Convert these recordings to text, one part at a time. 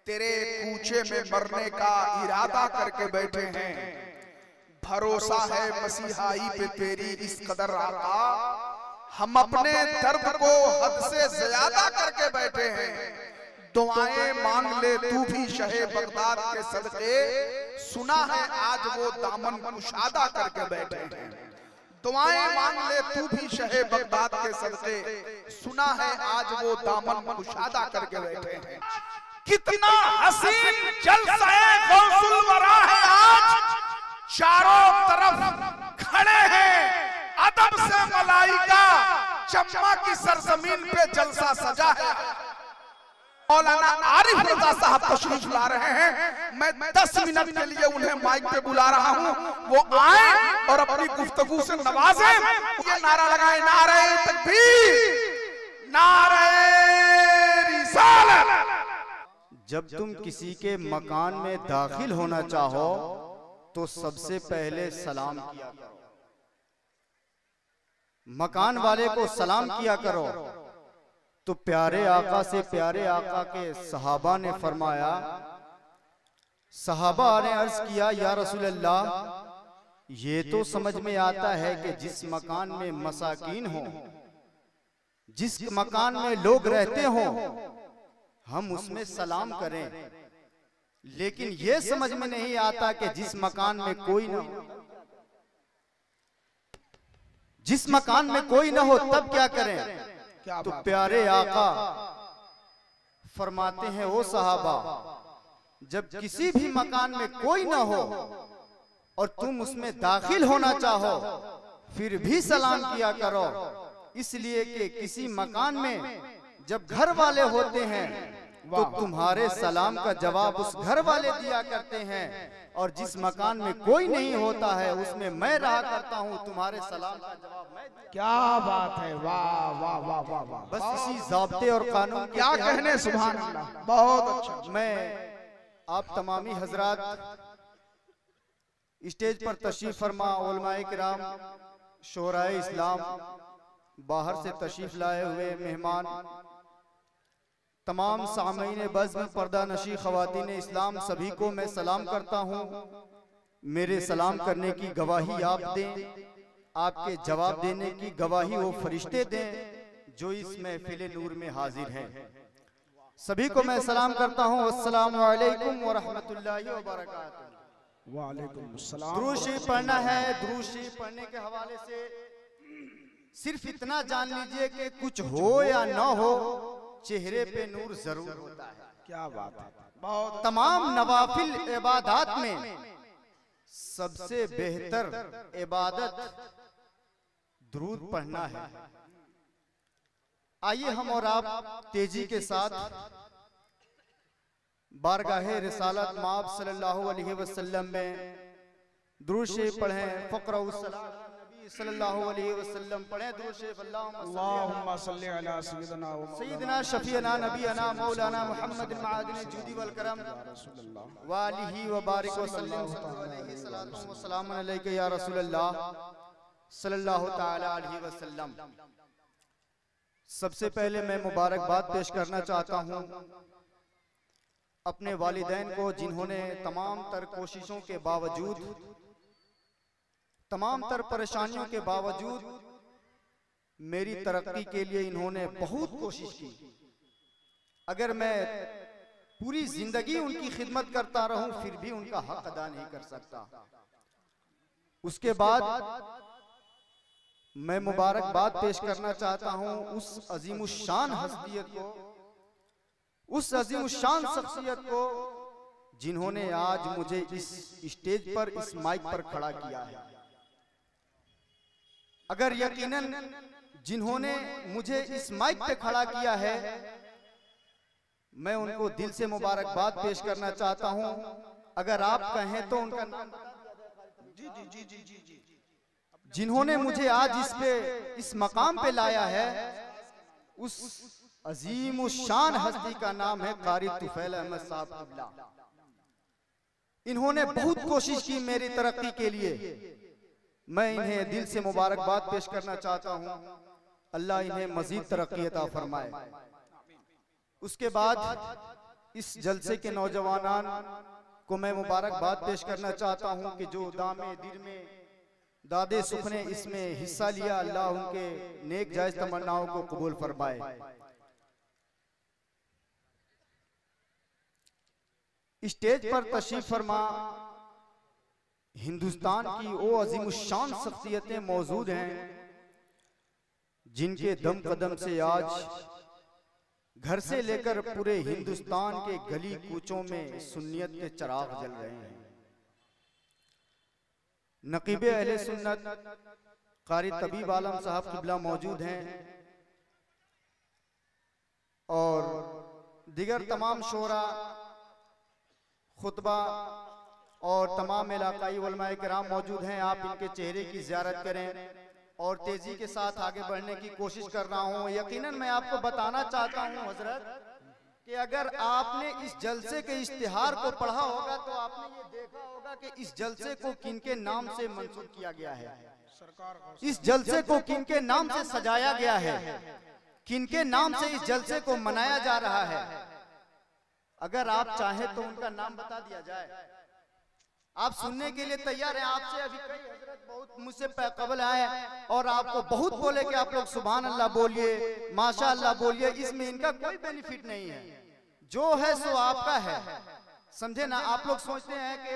तेरे कूचे में मरने का इरादा करके बैठे हैं। भरोसा है मसीहाई पे तेरी इस कदर आका, हम अपने दर्द को हद से ज्यादा करके बैठे हैं। दुआएं मांग ले तू भी शहे बगदाद के सदके, सुना है आज वो दामन कुशादा करके बैठे हैं। दुआएं मांग ले तू भी शहे बगदाद के सदके, सुना है आज वो दामन कुशादा करके बैठे हैं। कितना हसीन जलसा गौसुल वरा है आज, चारों तरफ खड़े हैं अदब से मलाइका, चम्मा की सरजमीन पे जलसा सजा है। मौलाना आरिफ रजा साहब तशरीफ ला रहे हैं, मैं 10 मिनट के लिए उन्हें माइक पे बुला रहा हूं, वो आए और अपनी गुफ्तगू से नवाजें। ये नारा लगाए, नारे तकबीर, नारे रिसालत। जब तुम किसी के मकान में दाखिल होना चाहो तो सबसे पहले सलाम किया करो, मकान वाले को सलाम किया करो। तो प्यारे आका से प्यारे आका के सहाबा ने फरमाया, सहाबा ने अर्ज किया, या रसूल अल्लाह, ये तो समझ में आता है कि जिस मकान में मसाकीन हो, जिस मकान में लोग रहते हो, हम उसमें सलाम करें, लेकिन ये समझ में नहीं आता कि जिस मकान में कोई ना हो, जिस मकान में कोई ना हो तब क्या करें। तो प्यारे आका फरमाते हैं, ओ सहाबा, जब किसी भी मकान में कोई ना हो और तुम उसमें दाखिल होना चाहो फिर भी सलाम किया करो, इसलिए कि किसी मकान में जब घर वाले होते हैं तो तुम्हारे सलाम का जवाब उस घर वाले दिया करते हैं, और जिस मकान में कोई नहीं होता है उसमें मैं रहा करता हूं, तुम्हारे सलाम का जवाब मैं। क्या बात है, वाह वाह वाह वाह वाह। बस इसी ज़ाब्ते और कानून क्या कहने, सुभान अल्लाह, बहुत अच्छा। मैं आप तमामी हजरात स्टेज पर तशरीफ फरमा, उलमाए किराम, शोहराए इस्लाम, बाहर से तशरीफ लाए हुए मेहमान, तमाम सामीन बज़्म, पर्दा नशी ख़वातीन इस्लाम, सभी को मैं सलाम करता हूँ। मेरे सलाम करने की गवाही आप दें, आपके जवाब देने की गवाही वो फरिश्ते दें जो इस महफिल नूर में हाजिर हैं। सभी को मैं सलाम करता हूँ। अस्सलामु अलैकुम व रहमतुल्लाहि व बरकातुहू। वालेकुम सलाम। दुरूद शरीफ पढ़ना है। दुरूद शरीफ पढ़ने के हवाले से सिर्फ इतना जान लीजिए कि कुछ हो या ना हो, चेहरे पे नूर जरूर होता है। क्या बात है, बहुत। तमाम नवाफिल इबादत में सबसे बेहतर इबादत दुरूद पढ़ना है। आइए हम और आप तेजी के साथ बारगाहे रिसालत माब सल्लल्लाहु अलैहि वसल्लम में दुरूद शरीफ पढ़ें। फ़क़रउस नबी सल्लल्लाहु अलैहि वसल्लम पढ़ें दुरूद शरीफ। अल्लाहुम्मा सल्ली अला सय्यिदना शफीअना नबीना मौलाना मुहम्मद मादिन जुदी वल करम व आलिहि व बारिक व सल्लम अलैहि सलातु व सलाम अलैका या रसूल अल्लाह सल्लल्लाहु तआला अलैहि वसल्लम। सबसे पहले मैं मुबारकबाद पेश करना चाहता हूँ अपने वालिदैन को, जिन्होंने तमाम तर कोशिशों के बावजूद, तमाम तर परेशानियों के बावजूद मेरी तरक्की के लिए इन्होंने बहुत कोशिश की। अगर मैं पूरी जिंदगी उनकी खिदमत करता रहूं फिर भी उनका हक अदा नहीं कर सकता। उसके बाद मैं मुबारकबाद पेश करना चाहता हूं उस अजीमुशान हस्तियत को, उस अजीमुशान शख्सियत को जिन्होंने आज मुझे इस स्टेज पर, इस माइक पर खड़ा किया है। अगर यकीनन जिन्होंने मुझे इस माइक पे खड़ा किया है, मैं उनको दिल से मुबारकबाद पेश करना चाहता हूं। अगर आप कहें तो उनका नाम जी जी जी जी जी जी जिन्होंने मुझे आज इस मकाम पे लाया है, उस अजीम शान हस्ती का नाम है कारी तुफैल अहमद साहब क़िबला। इन्होंने बहुत कोशिश की मेरी तरक्की के लिए। मैं इन्हें दिल से मुबारकबाद पेश करना चाहता हूं। अल्लाह इन्हें मजीद तरक्की अता फरमाए। उसके बाद इस जलसे के नौजवानान को मैं मुबारकबाद पेश करना चाहता हूं कि जो दामे दिल में दादे सुख ने इसमें हिस्सा लिया, अल्लाह उनके नेक जायज तमन्नाओं को कबूल फरमाए। स्टेज पर तशरीफ फरमा हिंदुस्तान की वो अजीमुशान शख्सियतें मौजूद हैं जिनके दम कदम से आज घर से लेकर पूरे हिंदुस्तान के गली कूचों में सुन्नियत के चिराग जल रहे हैं। नकीब अहले सुन्नत कारी तबीब आलम साहब किबला मौजूद हैं और दिगर तमाम शोरा, खुतबा और तमाम इलाकाई उलमाए किराम मौजूद हैं। आप इनके चेहरे की ज़ियारत करें और तेजी के साथ आगे बढ़ने की कोशिश कर रहा हूं। यकीनन मैं आपको बताना चाहता हूं हजरत कि अगर आपने इस जलसे के इश्तिहार को पढ़ा होगा तो आपने ये देखा होगा कि इस जलसे को किनके नाम से मंसूब किया गया है, इस जलसे को किनके नाम से सजाया गया है, किनके नाम से इस जलसे को मनाया जा रहा है। अगर आप चाहें तो उनका नाम बता दिया जाए। आप सुनने के लिए तैयार हैं? आपसे अभी कई हजरत बहुत मुझसे कबल आए और आपको बहुत बोले कि आप लोग सुभान अल्लाह बोलिए, माशा अल्लाह बोलिए। इसमें इनका कोई बेनिफिट नहीं है, जो है सो आपका है, समझे ना। आप लोग सोचते हैं कि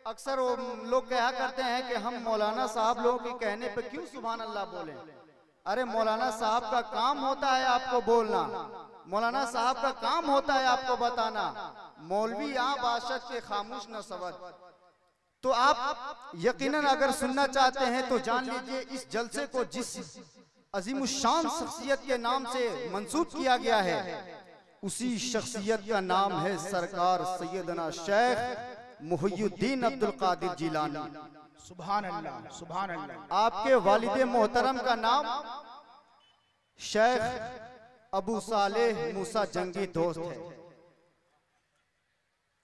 अक्सर वो लोग कहा करते हैं कि हम मौलाना साहब लोगों के कहने पे क्यों सुभान अल्लाह बोले। अरे मौलाना साहब का काम होता है आपको बोलना, मौलाना साहब का काम होता है आपको बताना। मौलवी आ बाशत के खामोश न सवद। तो आप यकीनन अगर सुनना चाहते हैं तो जान लीजिए इस जलसे को जिस अजीमुशान शख्सियत के नाम से मंसूब किया गया है उसी शख्सियत का नाम है सरकार सैयदना शेख मुहियुद्दीन अब्दुल कादिर जिलानी। सुभान अल्लाह, सुभान अल्लाह। आपके वालिद मोहतरम का नाम शेख अबू सालेह मूसा जंगी दोस्त है।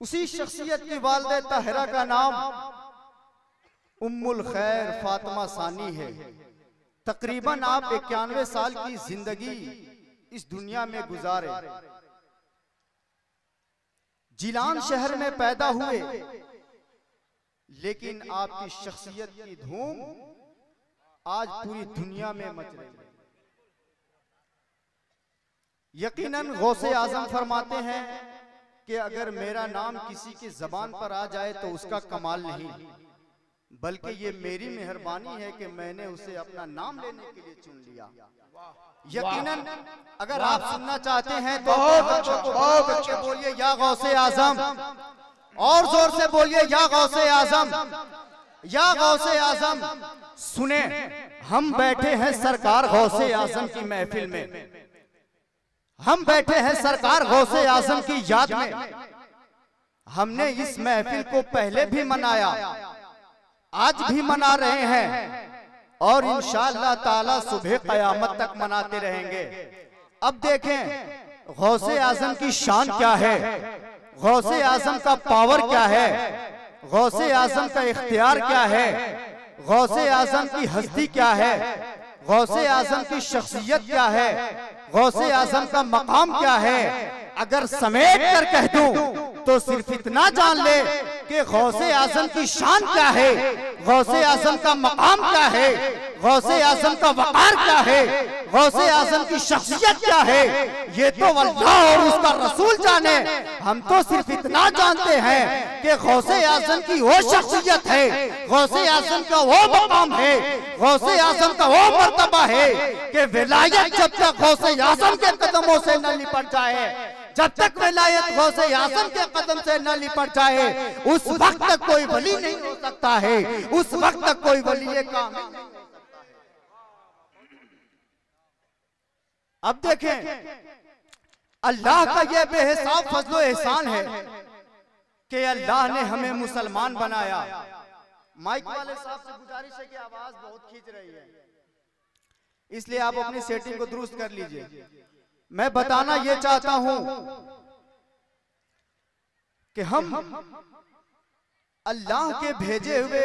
उसी शख्सियत की वालिदा ताहिरा का नाम उम्मुल खैर फातिमा सानी है। तकरीबन आप 91 साल की जिंदगी इस दुनिया में गुजारे। जिलान शहर में पैदा हुए लेकिन आपकी शख्सियत की धूम आज पूरी दुनिया में मच रही है। यकीनन गौसे आजम फरमाते हैं कि अगर मेरा नाम किसी की जबान पर आ जाए तो उसका कमाल नहीं, बल्कि ये मेरी मेहरबानी है कि मैंने उसे अपना नाम लेने के लिए चुन लिया। यकीनन अगर आप सुनना चाहते हैं तो बहुत अच्छे बोलिए या गौसे आजम, और जोर से बोलिए या गौसे आजम, या गौसे आजम। सुने, हम बैठे हैं सरकार गौसे आजम की महफिल में, हम बैठे हैं सरकार गौसे आजम की याद में। हमने इस महफिल को पहले भी मनाया, आज भी मना रहे हैं और इंशाअल्लाह ताला सुबह कयामत तक मनाते रहेंगे। अब देखें गौसे आजम की शान क्या है, गौसे आजम का पावर क्या है, गौसे आजम का इख्तियार क्या है, गौसे आजम की हस्ती क्या है, गौसे आजम की शख्सियत क्या है, गौसे आजम का मकाम क्या है। अगर समेट कर कह दूं तो सिर्फ इतना जान ले कि गौसे आजम की शान क्या है, गौसे आजम का मकाम क्या है, गौसे आजम का वकार क्या है, गौसे आजम की शख्सियत क्या है, ये तो अल्लाह और उसका रसूल जाने। हम तो सिर्फ इतना जानते हैं कि गौसे आजम की वो शख्सियत है, गौसे आजम का वो मकाम है, गौसे आजम का वो मर्तबा है कि विलायत जब तक गौसे आजम के कदमों से न लिपट जाए, जब तक विलायत गौसे आजम के कदम से न लिपट जाए, उस वक्त तक कोई वली नहीं हो सकता है, उस वक्त तक कोई वली कामिल नहीं हो सकता है। अब देखें अल्लाह का यह बेहिसाब फजलो एहसान है कि अल्लाह ने हमें मुसलमान बनाया। माइक वाले साहब से गुजारिश है कि आवाज बहुत खींच रही है, इसलिए आप अपनी सेटिंग को दुरुस्त कर लीजिए। मैं बताना ये चाहता हूं कि हम अल्लाह के भेजे हुए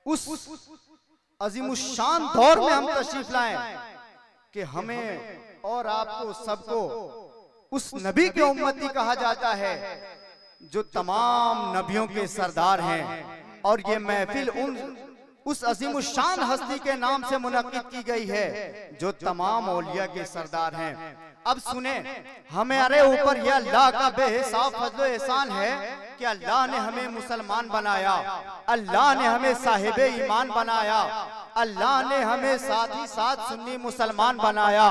उस अजीमुशान दौर में हम तशरीफ लाएं कि हमें और आपको सबको उस नबी के उम्मती कहा जाता है जो तमाम नबियों के सरदार हैं। और ये महफिल उस अजीम शान हस्ती के नाम से मुनक्किद की गई है जो तमाम औलिया के सरदार हैं। अब सुने, हमारे ऊपर यह अल्लाह का बेहिसाब फजल एहसान है कि अल्लाह ने हमें मुसलमान बनाया, अल्लाह ने हमें साहिबे ईमान बनाया, अल्लाह ने हमें साथ ही साथ सुन्नी मुसलमान बनाया।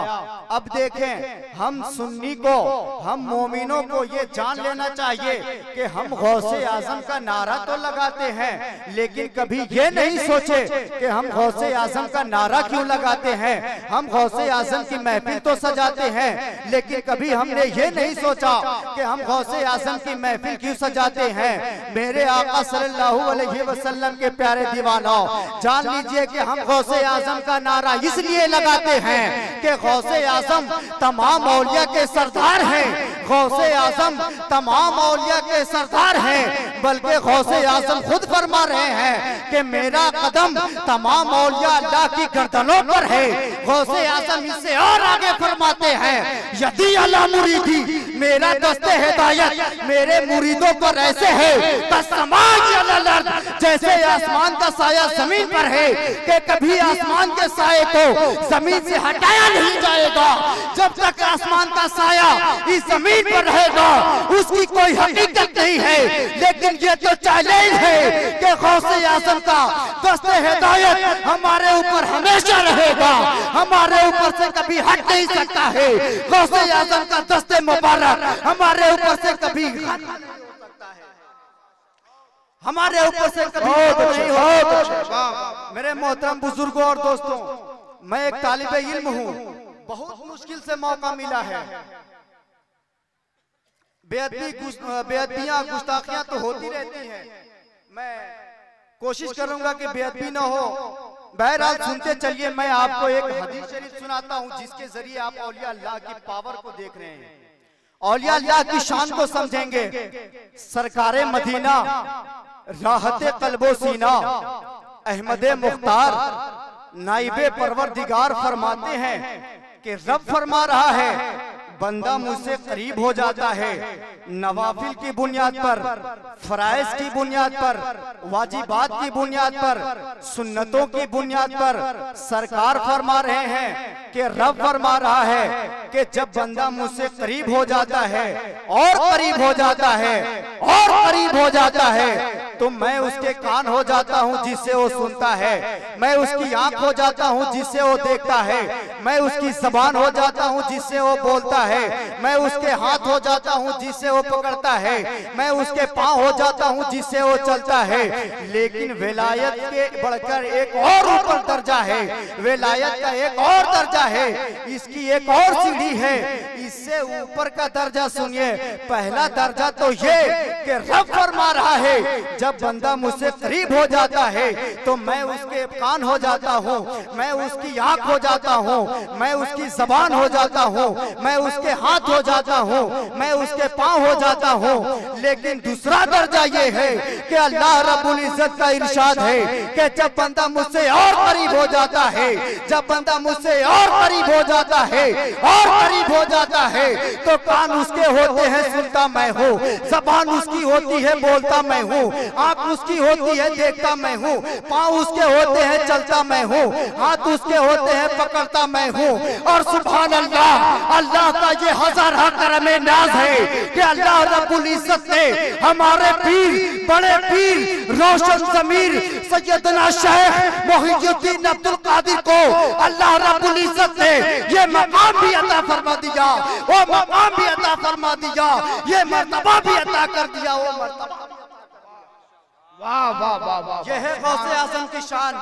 अब देखें, हम सुन्नी को, हम मोमिनों को ये जान लेना चाहिए कि हम गौसे आजम का नारा तो लगाते हैं, लेकिन कभी ये नहीं सोचे कि हम गौसे आजम का नारा क्यों लगाते हैं। हम गौसे आजम की महफिल तो सजाते हैं, लेकिन कभी हमने ये नहीं सोचा कि हम गौसे आजम की महफिल क्यों सजाते हैं। मेरे आका सल्लल्लाहु अलैहि वसल्लम के प्यारे दीवानों, जान लीजिए कि हम गौसे आजम का नारा इसलिए लगाते हैं कि गौसे आजम तमाम औलिया के सरदार हैं, गौसे आजम तमाम औलिया के सरदार हैं, बल्कि गौसे आजम खुद फरमा रहे हैं कि मेरा कदम तमाम औलिया अल्लाह की गर्दनों पर है। गौसे आजम इससे और आगे फरमाते हैं, यदि अला मुरीदी, मेरा दस्ते हिदायत मेरे मुरीदों पर ऐसे है जैसे आसमान का साया जमीन पर है कि कभी आसमान के साये को जमीन से हटाया नहीं जाएगा। जब तक आसमान का साया इस जमीन पर रहेगा उसकी कोई हकीकत नहीं है। लेकिन ये तो चैलेंज है कि गौसे आजम का दस्ते हिदायत हमारे ऊपर हमेशा रहेगा, हमारे ऊपर से कभी हट नहीं सकता है। गौसे आजम का दस्ते मुबारक हमारे ऊपर से कभी हट नहीं सकता है, हमारे ऊपर से कभी नहीं हो। मेरे मोहतरम बुजुर्गों और दोस्तों, मैं एक तालिबे इल्म हूँ, बहुत मुश्किल से मौका मिला है। बेअदबियां गुस्ताखियां तो होती रहती हैं, मैं कोशिश करूंगा कि बेअदबी ना हो। बहरहाल सुनते चलिए, मैं आपको एक हदीस शरीफ सुनाता हूं जिसके जरिए आप औलिया अल्लाह की पावर को देख रहे हैं, औलिया अल्लाह की शान को समझेंगे। सरकारे मदीना, राहते कल्बो सीना, अहमदे मुख्तार, नाइबे परवरदिगार फरमाते हैं कि रब फरमा रहा है, बंदा मुझसे करीब हो जाता है नवाफिल की बुनियाद पर, फराइज की बुनियाद पर, वाजिबात की बुनियाद पर, सुन्नतों की बुनियाद पर। सरकार फरमा रहे हैं कि रब फरमा रहा है कि जब बंदा मुझसे करीब हो जाता है और करीब हो जाता है और करीब हो जाता है तो मैं उसके कान हो जाता हूँ जिससे वो सुनता है, मैं उसकी आंख हो जाता हूँ जिससे वो देखता है, मैं उसकी जबान हो जाता हूँ जिससे वो बोलता है, मैं उसके हाथ हो जाता हूँ जिससे वो पकड़ता है, मैं उसके पांव हो जाता हूँ जिससे वो चलता है। लेकिन विलायत के बढ़कर एक और ऊपर दर्जा है, विलायत का एक और दर्जा है, इसकी एक और सीढ़ी है। इससे ऊपर का दर्जा सुनिए, पहला दर्जा तो ये कि रब फरमा रहा है जब बंदा मुझसे करीब हो जाता है तो मैं उसके कान हो जाता हूँ, मैं उसकी आंख हो जाता हूँ, मैं उसकी जबान हो जाता हूँ, मैं उसके हाथ हो जाता हूँ, मैं उसके पांव हो जाता हूँ। लेकिन दूसरा दर्जा ये है कि अल्लाह रब्बुल इज्जत का इरशाद है कि जब बंदा मुझसे और करीब हो जाता है, जब बंदा मुझसे और करीब हो जाता है और करीब हो जाता है तो कान उसके होते हैं सुनता मैं हूँ, जबान उसकी होती है बोलता मैं हूँ, आंख उसकी होती है देखता मैं हूँ, पांव उसके होते हैं चलता मैं हूँ, हाथ उसके होते हैं पकड़ता मैं हूँ। और सुभान अल्लाह, अल्लाह का ये हज़ार करम नाज है कि अल्लाह रब्बुल इज्जत ने हमारे पीर, बड़े पीर, रोशन ज़मीर सैयदना शेख मोहिउद्दीन अब्दुल कादिर को अल्लाह रब्बुल इज्जत ने ये मकाम भी अता फरमा दिया, वो मकाम भी अता फरमा दिया, ये मर्तबा भी अता कर दिया, वो मर्तबा। वाह वाह वाह वाह, यह है गौसे आजम की शान,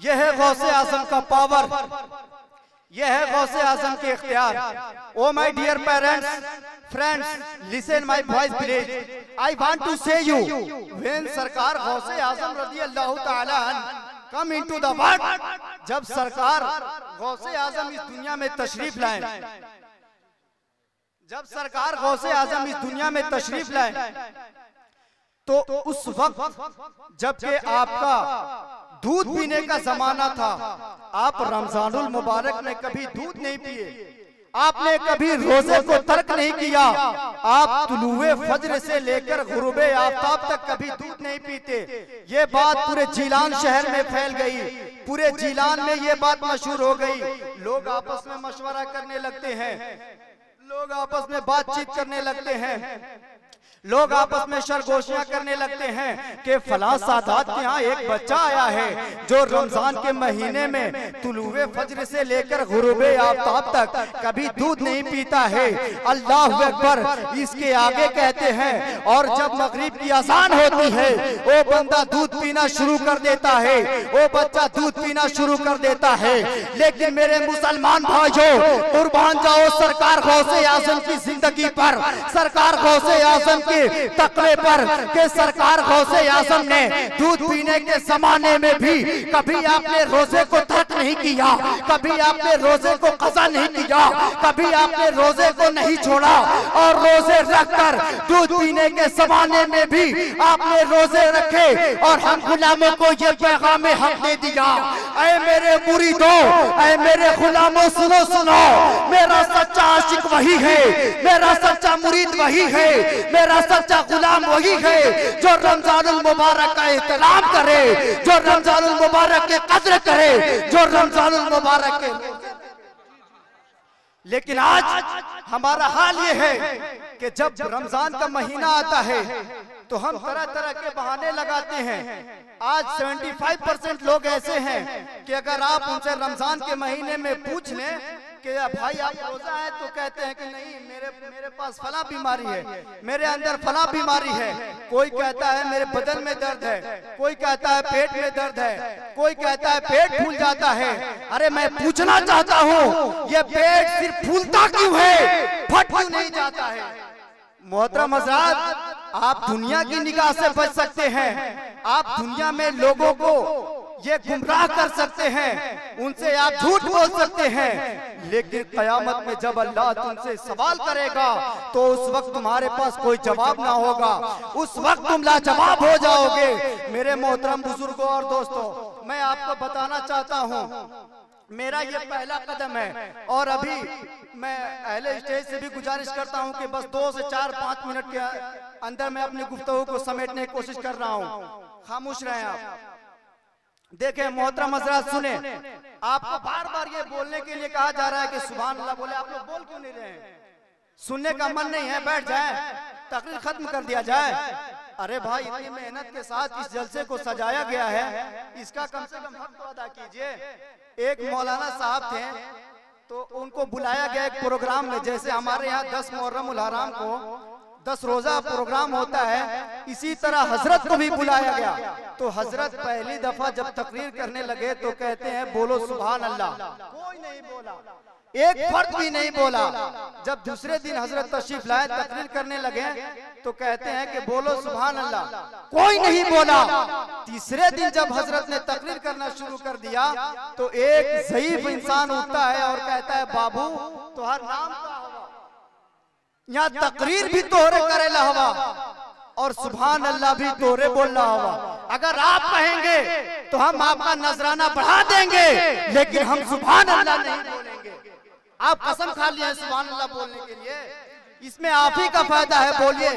यह है गौसे आजम का पावर, यह है गौसे आजम के इख्तियार। Oh my dear parents, friends, listen my voice please. I want to say you, when सरकार गौसे आजम रज़ी अल्लाह ताला अन्हु come into the world, जब सरकार गौसे आजम इस दुनिया में तशरीफ लाए, जब सरकार गौसे आजम इस दुनिया में तशरीफ लाए तो उस वक्त जबकि आपका दूध पीने का जमाना था, आप रमजानुल मुबारक में कभी दूध नहीं पिए, आपने कभी रोजे को तर्क नहीं किया। आप तुलुए फज्र से लेकर गुरूबे आफताब तक कभी दूध नहीं पीते। ये बात पूरे जीलान शहर में फैल गई, पूरे जीलान में ये बात मशहूर हो गई। लोग आपस में मशवरा करने लगते हैं, लोग आपस में बातचीत करने लगते हैं, लोग आपस में सरगोशियां करने लगते हैं कि फलां सादात के यहाँ एक बच्चा आया है जो रमजान के महीने में तुलुए फज्र से लेकर गुरूबे आफताब तक कभी दूध नहीं पीता है। अल्लाह अकबर, इसके आगे कहते हैं और जब मगरिब की अजान होती है वो बंदा दूध पीना शुरू कर देता है, वो बच्चा दूध पीना शुरू कर देता है। लेकिन मेरे मुसलमान भाइयों, कुर्बान जाओ सरकार गौसे आजम की जिंदगी पर, सरकार गौसे आजम की तकवे पर के सरकार गौसे आजम ने दूध पीने के जमाने में भी कभी आपने रोजे को तर्क नहीं किया, कभी आपने रोजे को कज़ा नहीं किया, कभी आपने रोजे को नहीं छोड़ा और रोजे रखकर दूध पीने के जमाने में भी आपने रोजे रखे और हम गुलामों को ये पैगाम हक दे दिया। ऐ मेरे मुरीदों, ऐ मेरे गुलामों, सुनो सुनो, मेरा सच्चा आशिक वही है, मेरा सच्चा मुरीद वही है, मेरा सच्चा गुलाम वही है जो रमजानुल मुबारक का एहतराम करे, जो रमजानुल मुबारक के कद्र करे, जो रमजानुल मुबारक के। लेकिन आज हमारा हाल ये है कि जब रमजान का महीना आता है तो हम तरह तरह के बहाने लगाते हैं। आज 75% लोग ऐसे हैं कि अगर आप उनसे रमजान के महीने में पूछ लें कि भाई आप रोजा है, तो कहते हैं कि नहीं, मेरे पास फला बीमारी है, मेरे अंदर फला बीमारी है। कोई कहता है मेरे बदन में दर्द है, कोई कहता है पेट में दर्द है, कोई कहता है पेट फूल जाता है। अरे मैं पूछना चाहता हूँ, ये पेट सिर्फ फूलता क्यों है, फट क्यों नहीं जाता है? मोहतरम हज़रात, आप दुनिया की निगाह से बच सकते हैं, आप दुनिया में लोगों को ये गुमराह कर सकते हैं, उनसे आप झूठ बोल सकते हैं, लेकिन कयामत में जब अल्लाह तुमसे सवाल करेगा तो उस वक्त तुम्हारे पास कोई जवाब ना होगा, उस वक्त तुम लाजवाब हो जाओगे। मेरे मोहतरम बुजुर्गों और दोस्तों, मैं आपको बताना चाहता हूँ, मेरा ये पहला कदम है और अभी मैं अहले स्टेज से भी गुजारिश करता हूं कि बस 2 से 4-5 मिनट के अंदर मैं अपनी गुफ्तगू को समेटने की कोशिश कर रहा हूं। खामोश रहें आप। देखें मोहतरम हज़रात, सुने, आपको बार बार ये बोलने के लिए कहा जा रहा है कि सुभान अल्लाह बोले, आप लोग बोल क्यों नहीं रहे हैं? सुनने का मन नहीं है, बैठ जाए, तकरीर खत्म कर दिया जाए। अरे भाई, इतनी मेहनत के साथ इस जलसे को सजाया गया है, इसका कम से कम हक तो अदा कीजिए। एक मौलाना साहब थे, तो उनको बुलाया गया एक प्रोग्राम में, जैसे हमारे यहाँ 10 मुहर्रम उल हराम को 10 रोजा प्रोग्राम होता है, इसी तरह हजरत को भी बुलाया गया। तो हजरत पहली दफा जब तकरीर करने लगे तो कहते हैं बोलो सुभान अल्लाह, कोई नहीं बोला, एक फर्द भी नहीं बोला। जब दूसरे दिन हजरत तशरीफ लाए, तकरीर करने लगे तो कहते हैं कि बोलो सुभान अल्लाह, कोई नहीं बोला। तीसरे दिन जब हजरत ने तकरीर करना शुरू कर दिया तो एक ज़ईफ इंसान उठता है और कहता है बाबू तुम्हार नाम क्या हुआ? यहाँ तकरीर भी तोहरे करेला हवा और सुभान अल्लाह भी तोहरे बोलना हवा। अगर आप कहेंगे तो हम आपका नजराना बढ़ा देंगे, लेकिन हम सुभान अल्लाह नहीं बोलेंगे। आप कसम खा लिया है सुभान अल्लाह बोलने के लिए, इसमें आप ही का फायदा है, बोलिए।